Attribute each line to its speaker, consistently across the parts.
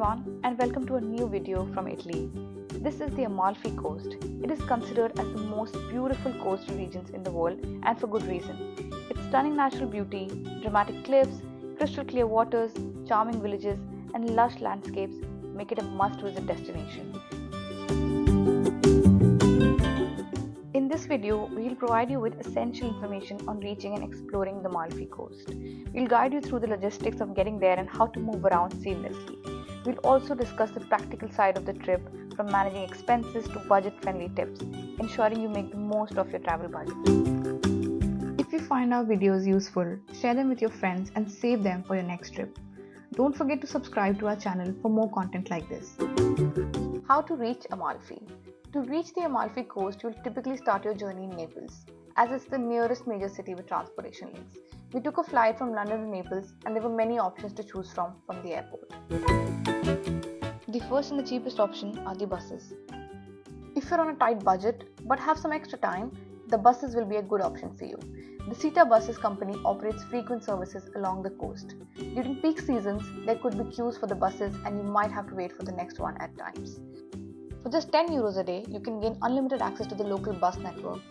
Speaker 1: everyone, and welcome to a new video from Italy. This is the Amalfi Coast. It is considered as the most beautiful coastal regions in the world, and for good reason. Its stunning natural beauty, dramatic cliffs, crystal clear waters, charming villages, and lush landscapes make it a must-visit destination. In this video, we'll provide you with essential information on reaching and exploring the Amalfi Coast. We'll guide you through the logistics of getting there and how to move around seamlessly. We'll also discuss the practical side of the trip, from managing expenses to budget-friendly tips, ensuring you make the most of your travel budget. If you find our videos useful, share them with your friends and save them for your next trip. Don't forget to subscribe to our channel for more content like this. How to reach Amalfi? To reach the Amalfi Coast, you'll typically start your journey in Naples, as it's the nearest major city with transportation links. We took a flight from London to Naples, and there were many options to choose from the airport. The first and the cheapest option are the buses. If you're on a tight budget but have some extra time, the buses will be a good option for you. The Sita Buses company operates frequent services along the coast. During peak seasons, there could be queues for the buses and you might have to wait for the next one at times. For just €10 a day, you can gain unlimited access to the local bus network.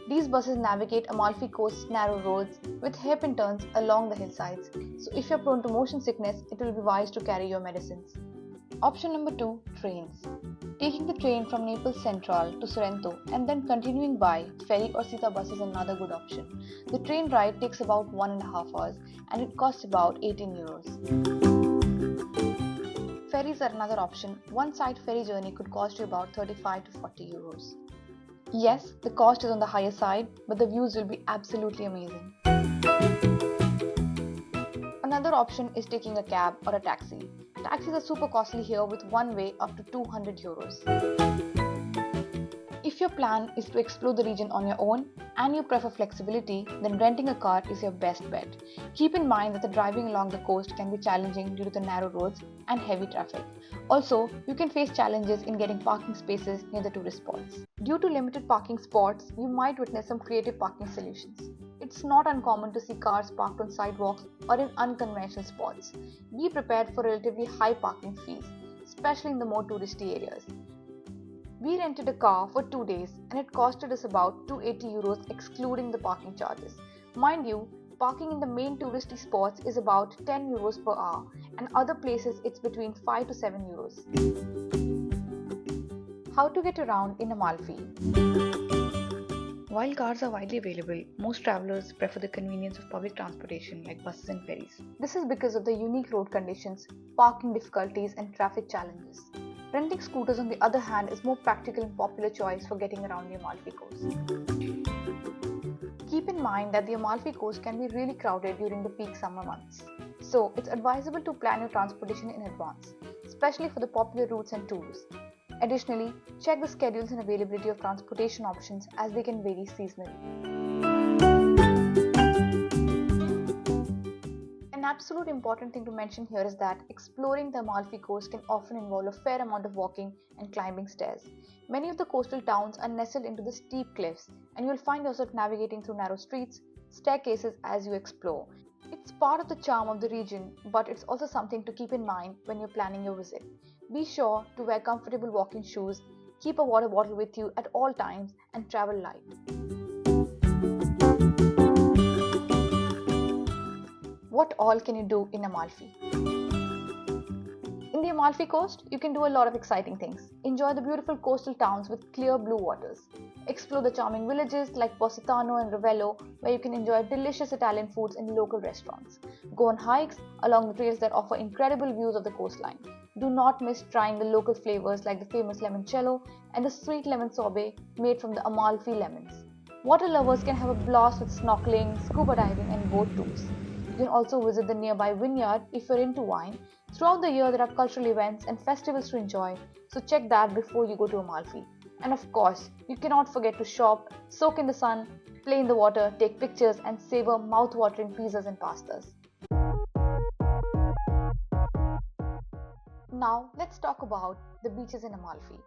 Speaker 1: These buses navigate Amalfi Coast's narrow roads with hairpin turns along the hillsides, so if you're prone to motion sickness, it will be wise to carry your medicines. Option number 2, trains. Taking the train from Naples Central to Sorrento and then continuing by ferry or Sita bus is another good option. The train ride takes about 1.5 hours and it costs about €18. Ferries are another option. One side ferry journey could cost you about €35 to €40. Yes, the cost is on the higher side, but the views will be absolutely amazing. Another option is taking a cab or a taxi. Taxis are super costly here with one way up to €200. If your plan is to explore the region on your own and you prefer flexibility, then renting a car is your best bet. Keep in mind that the driving along the coast can be challenging due to the narrow roads and heavy traffic. Also, you can face challenges in getting parking spaces near the tourist spots. Due to limited parking spots, you might witness some creative parking solutions. It's not uncommon to see cars parked on sidewalks or in unconventional spots. Be prepared for relatively high parking fees, especially in the more touristy areas. We rented a car for 2 days and it costed us about €280 excluding the parking charges. Mind you, parking in the main touristy spots is about €10 per hour and other places it's between €5 to €7. How to get around in Amalfi? While cars are widely available, most travelers prefer the convenience of public transportation like buses and ferries. This is because of the unique road conditions, parking difficulties and traffic challenges. Renting scooters on the other hand is more practical and popular choice for getting around the Amalfi Coast. Keep in mind that the Amalfi Coast can be really crowded during the peak summer months. So it's advisable to plan your transportation in advance, especially for the popular routes and tours. Additionally, check the schedules and availability of transportation options as they can vary seasonally. An absolute important thing to mention here is that exploring the Amalfi Coast can often involve a fair amount of walking and climbing stairs. Many of the coastal towns are nestled into the steep cliffs, and you'll find yourself navigating through narrow streets, staircases as you explore. It's part of the charm of the region, but it's also something to keep in mind when you're planning your visit. Be sure to wear comfortable walking shoes, keep a water bottle with you at all times, and travel light. What all can you do in Amalfi? In the Amalfi Coast, you can do a lot of exciting things. Enjoy the beautiful coastal towns with clear blue waters. Explore the charming villages like Positano and Ravello, where you can enjoy delicious Italian foods in local restaurants. Go on hikes along the trails that offer incredible views of the coastline. Do not miss trying the local flavors like the famous Limoncello and the sweet lemon sorbet made from the Amalfi lemons. Water lovers can have a blast with snorkeling, scuba diving and boat tours. You can also visit the nearby vineyard if you're into wine. Throughout the year there are cultural events and festivals to enjoy, so check that before you go to Amalfi. And of course, you cannot forget to shop, soak in the sun, play in the water, take pictures and savor mouth-watering pizzas and pastas. Now let's talk about the beaches in Amalfi.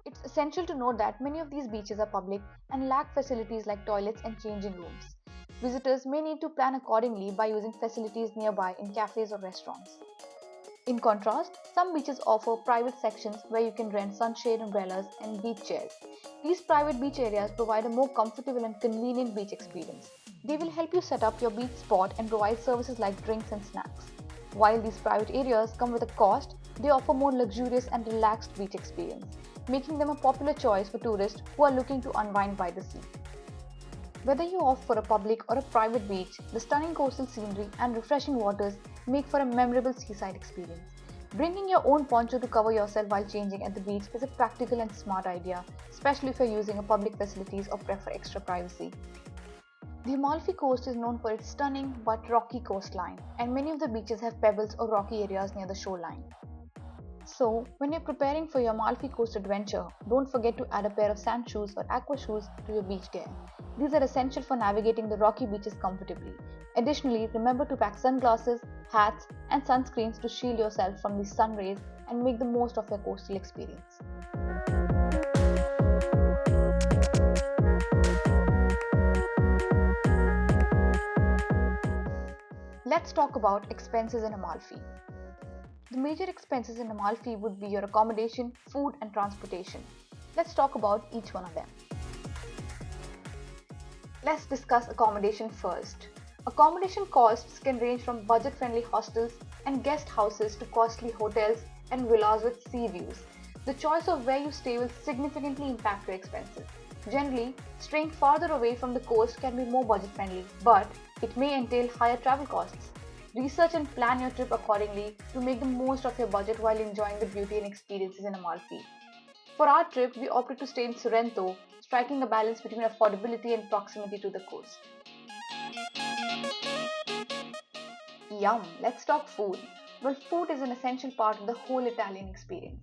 Speaker 1: It's essential to note that many of these beaches are public and lack facilities like toilets and changing rooms. Visitors may need to plan accordingly by using facilities nearby in cafes or restaurants. In contrast, some beaches offer private sections where you can rent sunshade umbrellas and beach chairs. These private beach areas provide a more comfortable and convenient beach experience. They will help you set up your beach spot and provide services like drinks and snacks. While these private areas come with a cost, they offer more luxurious and relaxed beach experience, making them a popular choice for tourists who are looking to unwind by the sea. Whether you opt for a public or a private beach, the stunning coastal scenery and refreshing waters make for a memorable seaside experience. Bringing your own poncho to cover yourself while changing at the beach is a practical and smart idea, especially if you're using a public facilities or prefer extra privacy. The Amalfi Coast is known for its stunning but rocky coastline, and many of the beaches have pebbles or rocky areas near the shoreline. So, when you're preparing for your Amalfi Coast adventure, don't forget to add a pair of sand shoes or aqua shoes to your beach gear. These are essential for navigating the rocky beaches comfortably. Additionally, remember to pack sunglasses, hats, and sunscreens to shield yourself from the sun rays and make the most of your coastal experience. Let's talk about expenses in Amalfi. The major expenses in Amalfi would be your accommodation, food, and transportation. Let's talk about each one of them. Let's discuss accommodation first. Accommodation costs can range from budget-friendly hostels and guest houses to costly hotels and villas with sea views. The choice of where you stay will significantly impact your expenses. Generally, staying farther away from the coast can be more budget-friendly, but it may entail higher travel costs. Research and plan your trip accordingly to make the most of your budget while enjoying the beauty and experiences in Amalfi. For our trip, we opted to stay in Sorrento, striking a balance between affordability and proximity to the coast. Yum! Let's talk food. Well, food is an essential part of the whole Italian experience.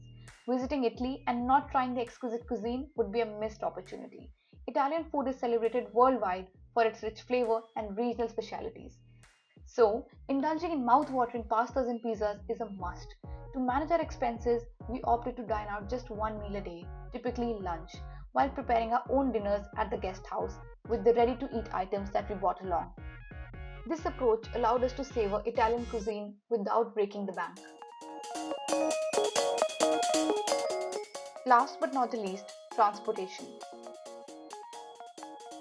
Speaker 1: Visiting Italy and not trying the exquisite cuisine would be a missed opportunity. Italian food is celebrated worldwide for its rich flavor and regional specialities. So, indulging in mouth-watering pastas and pizzas is a must. To manage our expenses, we opted to dine out just one meal a day, typically lunch, while preparing our own dinners at the guest house with the ready-to-eat items that we brought along. This approach allowed us to savor Italian cuisine without breaking the bank. Last but not the least, transportation.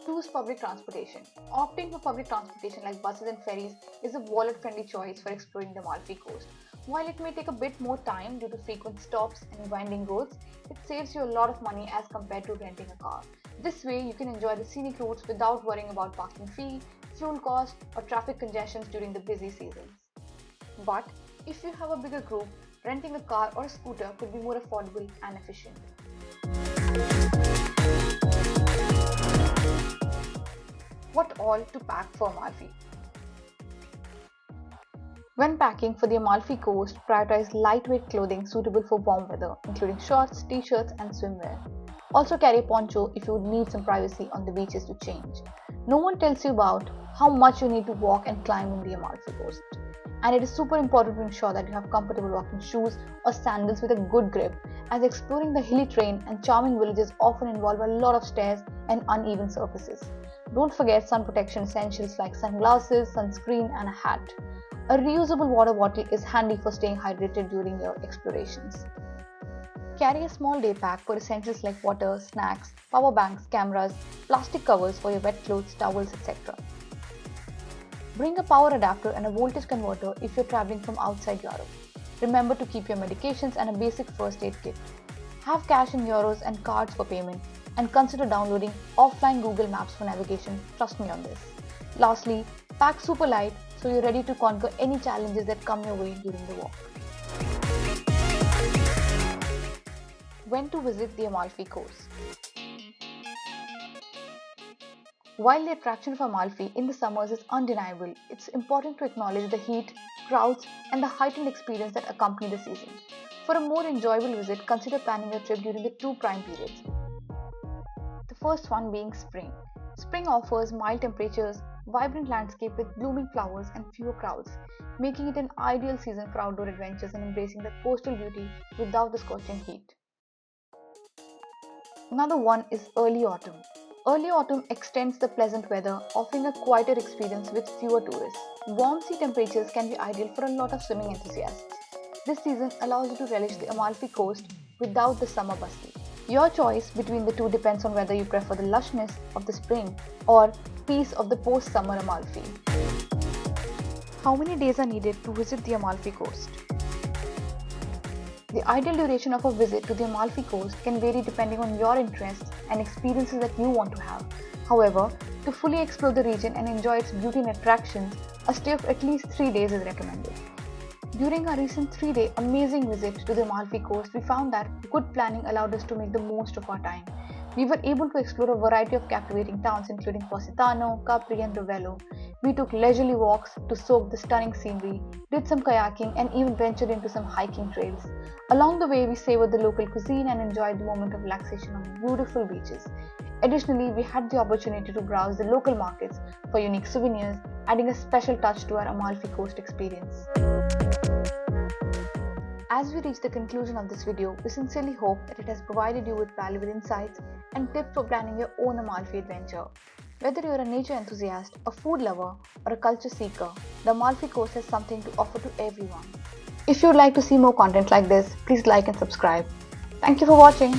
Speaker 1: Choose public transportation. Opting for public transportation like buses and ferries is a wallet-friendly choice for exploring the Amalfi Coast. While it may take a bit more time due to frequent stops and winding roads, it saves you a lot of money as compared to renting a car. This way, you can enjoy the scenic routes without worrying about parking fee, fuel cost, or traffic congestions during the busy seasons. But if you have a bigger group, renting a car or a scooter could be more affordable and efficient. What all to pack for Amalfi? When packing for the Amalfi Coast, prioritize lightweight clothing suitable for warm weather, including shorts, t-shirts, and swimwear. Also carry a poncho if you would need some privacy on the beaches to change. No one tells you about how much you need to walk and climb in the Amalfi Coast. And it is super important to ensure that you have comfortable walking shoes or sandals with a good grip, as exploring the hilly terrain and charming villages often involve a lot of stairs and uneven surfaces. Don't forget sun protection essentials like sunglasses, sunscreen, and a hat. A reusable water bottle is handy for staying hydrated during your explorations. Carry a small day pack for essentials like water, snacks, power banks, cameras, plastic covers for your wet clothes, towels, etc. Bring a power adapter and a voltage converter if you're traveling from outside Europe. Remember to keep your medications and a basic first aid kit. Have cash in euros and cards for payment, and consider downloading offline Google Maps for navigation. Trust me on this. Lastly, pack super light so you're ready to conquer any challenges that come your way during the walk. When to visit the Amalfi Coast? While the attraction of Amalfi in the summers is undeniable, it's important to acknowledge the heat, crowds, and the heightened experience that accompany the season. For a more enjoyable visit, consider planning your trip during the two prime periods. The first one being spring. Spring offers mild temperatures, vibrant landscape with blooming flowers, and fewer crowds, making it an ideal season for outdoor adventures and embracing the coastal beauty without the scorching heat. Another one is early autumn. Early autumn extends the pleasant weather, offering a quieter experience with fewer tourists. Warm sea temperatures can be ideal for a lot of swimming enthusiasts. This season allows you to relish the Amalfi Coast without the summer bustle. Your choice between the two depends on whether you prefer the lushness of the spring or peace of the post-summer Amalfi. How many days are needed to visit the Amalfi Coast? The ideal duration of a visit to the Amalfi Coast can vary depending on your interests and experiences that you want to have. However, to fully explore the region and enjoy its beauty and attractions, a stay of at least 3 days is recommended. During our recent 3-day amazing visit to the Amalfi Coast, we found that good planning allowed us to make the most of our time. We were able to explore a variety of captivating towns including Positano, Capri and Ravello. We took leisurely walks to soak the stunning scenery, did some kayaking and even ventured into some hiking trails. Along the way, we savored the local cuisine and enjoyed the moment of relaxation on beautiful beaches. Additionally, we had the opportunity to browse the local markets for unique souvenirs, adding a special touch to our Amalfi Coast experience. As we reach the conclusion of this video, we sincerely hope that it has provided you with valuable insights and tips for planning your own Amalfi adventure. Whether you're a nature enthusiast, a food lover, or a culture seeker, the Amalfi Coast has something to offer to everyone. If you'd like to see more content like this, please like and subscribe. Thank you for watching.